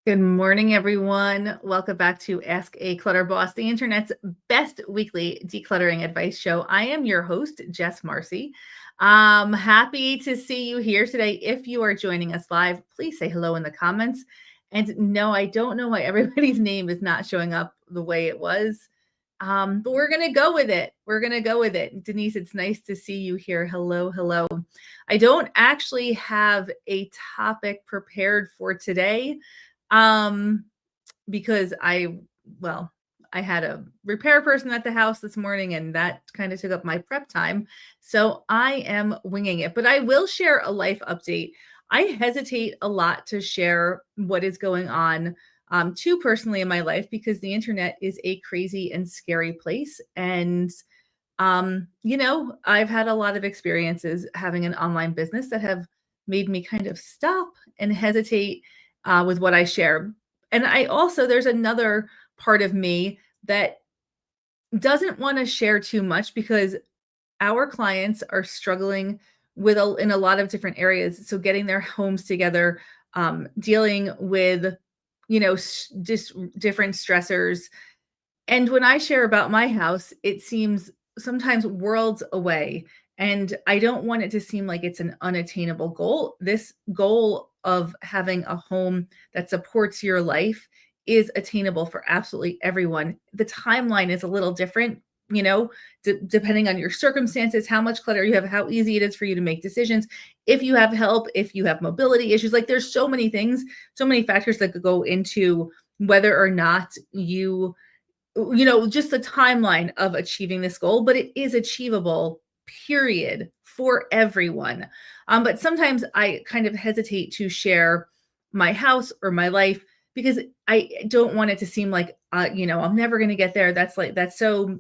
Good morning, everyone. Welcome back to Ask a Clutter Boss, the internet's best weekly decluttering advice show. I am your host, Jess Marcy. Happy to see you here today. If you are joining us live, please say hello in the comments. And no, I don't know why everybody's name is not showing up the way it was. But we're going to go with it. We're going to go with it. Denise, it's nice to see you here. Hello, hello. I don't actually have a topic prepared for today because I had a repair person at the house this morning and that kind of took up my prep time. So I am winging it, but I will share a life update. I hesitate a lot to share what is going on too personally in my life because the internet is a crazy and scary place. And I've had a lot of experiences having an online business that have made me kind of stop and hesitate with what I share. And there's another part of me that doesn't want to share too much because our clients are struggling in a lot of different areas. So getting their homes together, dealing with, just different stressors. And when I share about my house, it seems sometimes worlds away. And I don't want it to seem like it's an unattainable goal. This goal of having a home that supports your life is attainable for absolutely everyone. The timeline is a little different, depending on your circumstances, how much clutter you have, how easy it is for you to make decisions. If you have help, if you have mobility issues, like there's so many things, so many factors that could go into whether or not just the timeline of achieving this goal, but it is achievable, period, for everyone. But sometimes I kind of hesitate to share my house or my life because I don't want it to seem like, I'm never going to get there. That's so,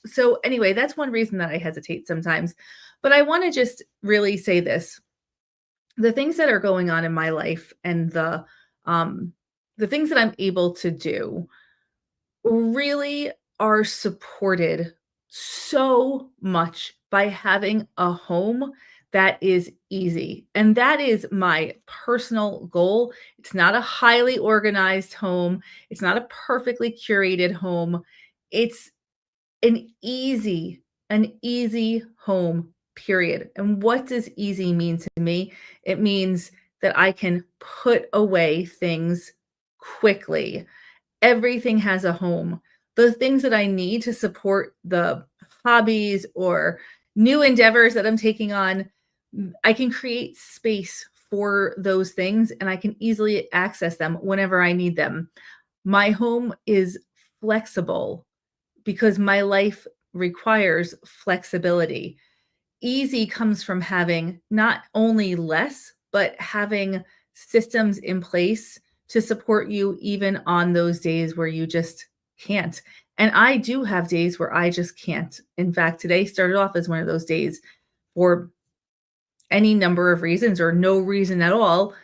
so anyway, that's one reason that I hesitate sometimes. But I want to just really say this. The things that are going on in my life and the things that I'm able to do really are supported so much by having a home that is easy. And that is my personal goal. It's not a highly organized home, it's not a perfectly curated home. It's an easy home, period. And what does easy mean to me? It means that I can put away things quickly. Everything has a home. The things that I need to support the hobbies or new endeavors that I'm taking on, I can create space for those things and I can easily access them whenever I need them. My home is flexible because my life requires flexibility. Easy comes from having not only less, but having systems in place to support you even on those days where you just can't. And I do have days where I just can't. In fact, today started off as one of those days for any number of reasons or no reason at all.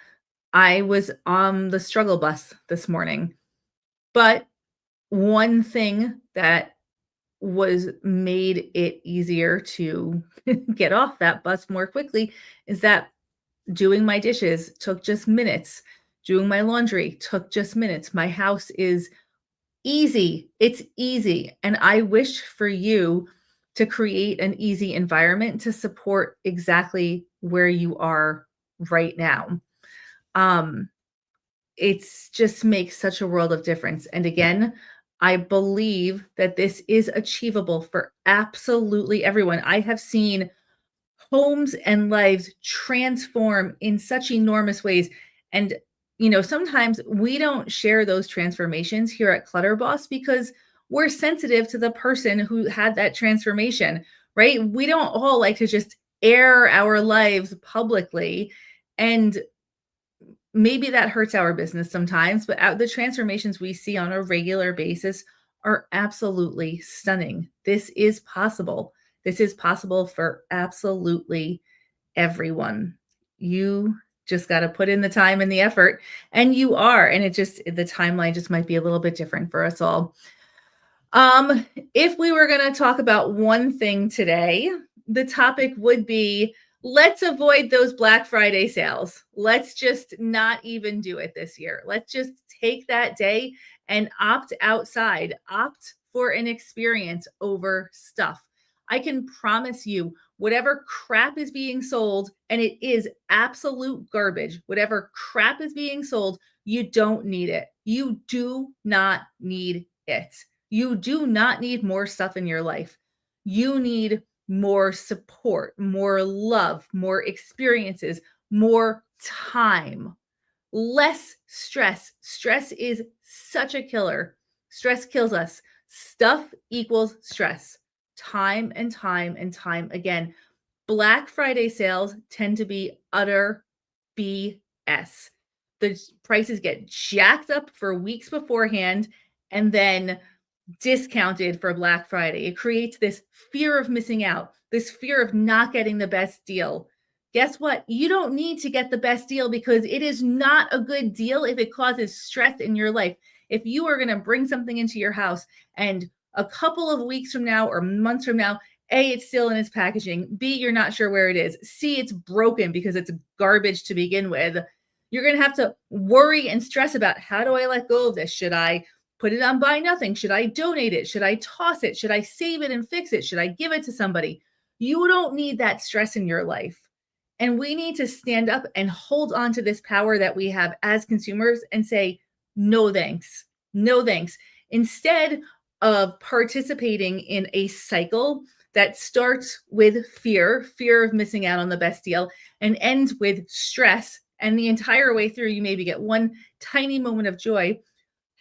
I was on the struggle bus this morning. But one thing that was made it easier to get off that bus more quickly is that doing my dishes took just minutes. Doing my laundry took just minutes. My house is easy. It's easy. And I wish for you to create an easy environment to support exactly where you are right now. Um, it's just makes such a world of difference. And again, I believe that this is achievable for absolutely everyone. I have seen homes and lives transform in such enormous ways. And, sometimes we don't share those transformations here at Clutter Boss because we're sensitive to the person who had that transformation, right? We don't all like to just air our lives publicly. And maybe that hurts our business sometimes, but the transformations we see on a regular basis are absolutely stunning. This is possible. This is possible for absolutely everyone. You just got to put in the time and the effort, and you are. And the timeline just might be a little bit different for us all. If we were going to talk about one thing today, the topic would be let's avoid those Black Friday sales. Let's just not even do it this year. Let's just take that day and opt outside, opt for an experience over stuff. I can promise you, whatever crap is being sold, and it is absolute garbage, whatever crap is being sold, you don't need it. You do not need it. You do not need more stuff in your life. You need more support, more love, more experiences, more time, less stress. Stress is such a killer. Stress kills us. Stuff equals stress. Time and time and time again. Black Friday sales tend to be utter BS. The prices get jacked up for weeks beforehand and then discounted for Black Friday. It creates this fear of missing out, this fear of not getting the best deal. Guess what? You don't need to get the best deal because it is not a good deal if it causes stress in your life. If you are going to bring something into your house and a couple of weeks from now or months from now, A, it's still in its packaging. B, you're not sure where it is. C, it's broken because it's garbage to begin with. You're going to have to worry and stress about, how do I let go of this? Should I put it on buy nothing? Should I donate it? Should I toss it? Should I save it and fix it? Should I give it to somebody? You don't need that stress in your life. And we need to stand up and hold on to this power that we have as consumers and say, no thanks, no thanks. Instead of participating in a cycle that starts with fear of missing out on the best deal, and ends with stress, and the entire way through, you maybe get one tiny moment of joy.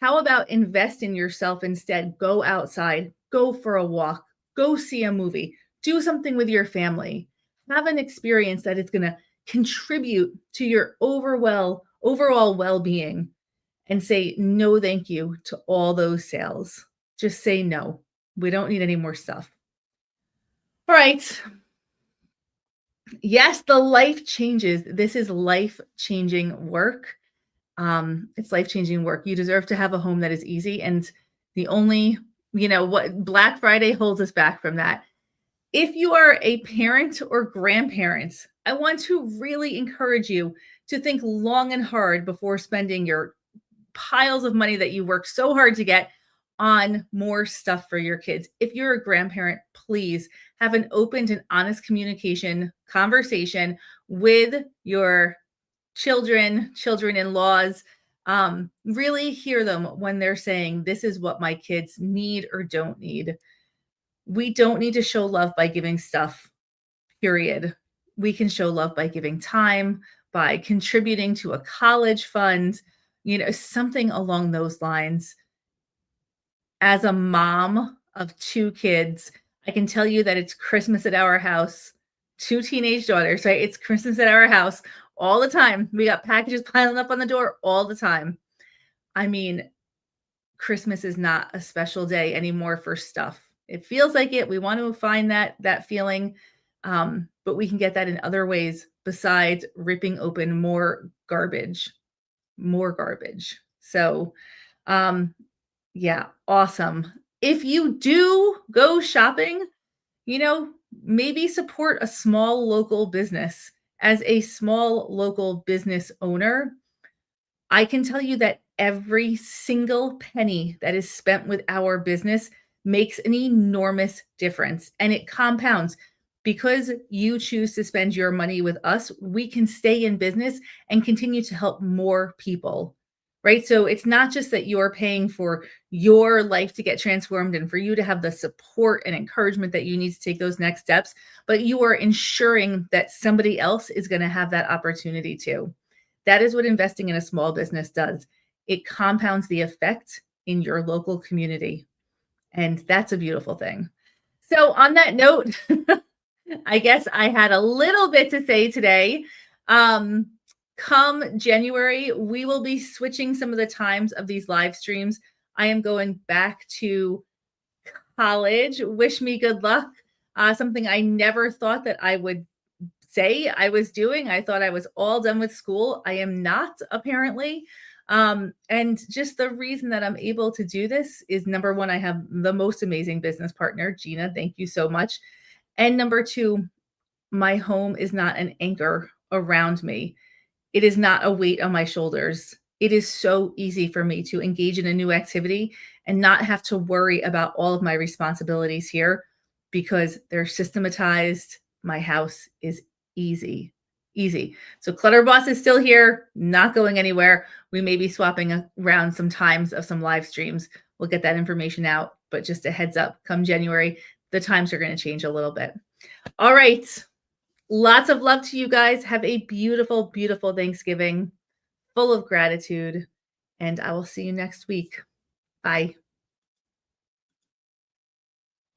How about invest in yourself instead? Go outside, go for a walk, go see a movie, do something with your family. Have an experience that is going to contribute to your overall well-being, and say no thank you to all those sales. Just say no. We don't need any more stuff. All right. Yes, the life changes. This is life-changing work. It's life-changing work. You deserve to have a home that is easy. And the only, what Black Friday holds us back from that. If you are a parent or grandparent, I want to really encourage you to think long and hard before spending your piles of money that you work so hard to get on more stuff for your kids. If you're a grandparent, please have an open and honest conversation with your children-in-laws. Really hear them when they're saying, this is what my kids need or don't need. We don't need to show love by giving stuff, period. We can show love by giving time, by contributing to a college fund, something along those lines. As a mom of 2 kids, I can tell you that it's Christmas at our house. 2 teenage daughters, right? It's Christmas at our house all the time. We got packages piling up on the door all the time. I mean, Christmas is not a special day anymore for stuff. It feels like it. We want to find that feeling, but we can get that in other ways besides ripping open more garbage. So, yeah, awesome. If you do go shopping, maybe support a small local business. As a small local business owner, I can tell you that every single penny that is spent with our business makes an enormous difference, and it compounds. Because you choose to spend your money with us, we can stay in business and continue to help more people, right? So it's not just that you're paying for your life to get transformed and for you to have the support and encouragement that you need to take those next steps, but you are ensuring that somebody else is going to have that opportunity too. That is what investing in a small business does. It compounds the effect in your local community. And that's a beautiful thing. So on that note, I guess I had a little bit to say today. Come January, we will be switching some of the times of these live streams. I am going back to college. Wish me good luck. Something I never thought that I would say I was doing. I thought I was all done with school. I am not, apparently. And just the reason that I'm able to do this is, number one, I have the most amazing business partner, Gina. Thank you so much. And number two, My home is not an anchor around me. It is not a weight on my shoulders. It is so easy for me to engage in a new activity and not have to worry about all of my responsibilities here because they're systematized. My house is easy, easy. So Clutter Boss is still here, not going anywhere. We may be swapping around some times of some live streams. We'll get that information out, but just a heads up, come January, the times are going to change a little bit. All right. Lots of love to you guys. Have a beautiful, beautiful Thanksgiving full of gratitude, and I will see you next week. Bye.